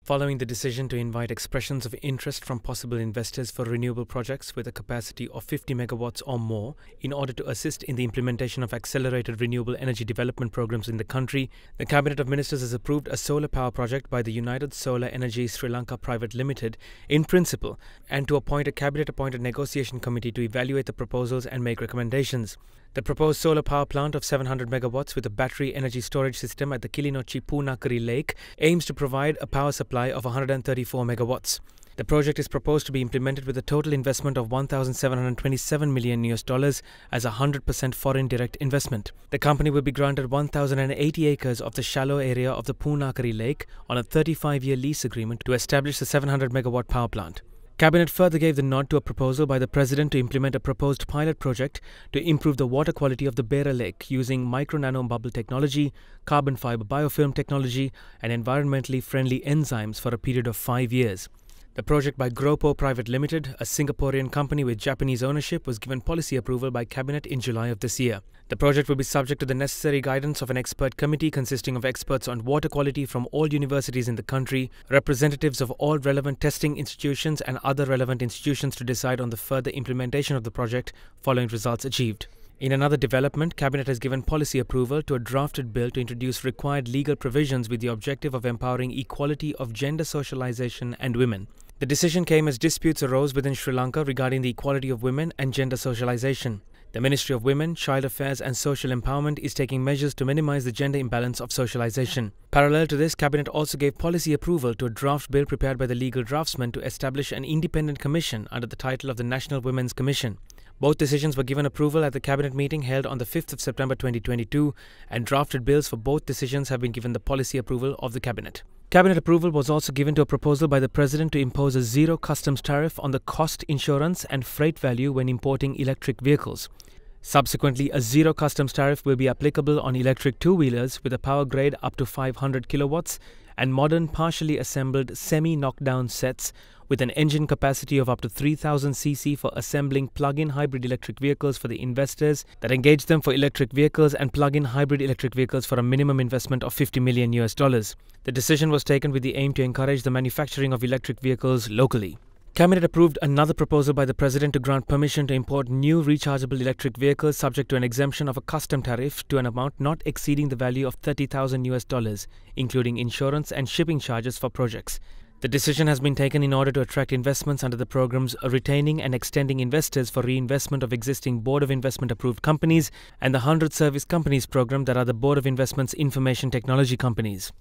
Following the decision to invite expressions of interest from possible investors for renewable projects with a capacity of 50 megawatts or more in order to assist in the implementation of accelerated renewable energy development programs in the country, the Cabinet of Ministers has approved a solar power project by the United Solar Energy Sri Lanka Private Limited in principle, and to appoint a cabinet-appointed negotiation committee to evaluate the proposals and make recommendations. The proposed solar power plant of 700 megawatts with a battery energy storage system at the Kilinochi Poonakari Lake aims to provide a power supply of 134 megawatts. The project is proposed to be implemented with a total investment of $1,727 million as a 100% foreign direct investment. The company will be granted 1,080 acres of the shallow area of the Poonakari Lake on a 35-year lease agreement to establish the 700 megawatt power plant. Cabinet further gave the nod to a proposal by the President to implement a proposed pilot project to improve the water quality of the Bera Lake using micro-nano bubble technology, carbon fiber biofilm technology and environmentally friendly enzymes for a period of 5 years. The project by Gropo Private Limited, a Singaporean company with Japanese ownership, was given policy approval by Cabinet in July of this year. The project will be subject to the necessary guidance of an expert committee consisting of experts on water quality from all universities in the country, representatives of all relevant testing institutions and other relevant institutions to decide on the further implementation of the project following results achieved. In another development, Cabinet has given policy approval to a drafted bill to introduce required legal provisions with the objective of empowering equality of gender socialization and women. The decision came as disputes arose within Sri Lanka regarding the equality of women and gender socialization. The Ministry of Women, Child Affairs and Social Empowerment is taking measures to minimize the gender imbalance of socialization. Parallel to this, Cabinet also gave policy approval to a draft bill prepared by the legal draftsman to establish an independent commission under the title of the National Women's Commission. Both decisions were given approval at the Cabinet meeting held on the 5th of September 2022, and drafted bills for both decisions have been given the policy approval of the Cabinet. Cabinet approval was also given to a proposal by the President to impose a zero customs tariff on the cost, insurance and freight value when importing electric vehicles. Subsequently, a zero customs tariff will be applicable on electric two-wheelers with a power grade up to 500 kilowatts and modern partially assembled semi-knockdown sets with an engine capacity of up to 3000 cc for assembling plug-in hybrid electric vehicles for the investors that engage them for electric vehicles and plug-in hybrid electric vehicles for a minimum investment of $50 million. The decision was taken with the aim to encourage the manufacturing of electric vehicles locally. Cabinet approved another proposal by the President to grant permission to import new rechargeable electric vehicles subject to an exemption of a custom tariff to an amount not exceeding the value of $30,000, including insurance and shipping charges for projects. The decision has been taken in order to attract investments under the programs retaining and extending investors for reinvestment of existing Board of Investment approved companies and the 100 Service Companies program that are the Board of Investment's information technology companies.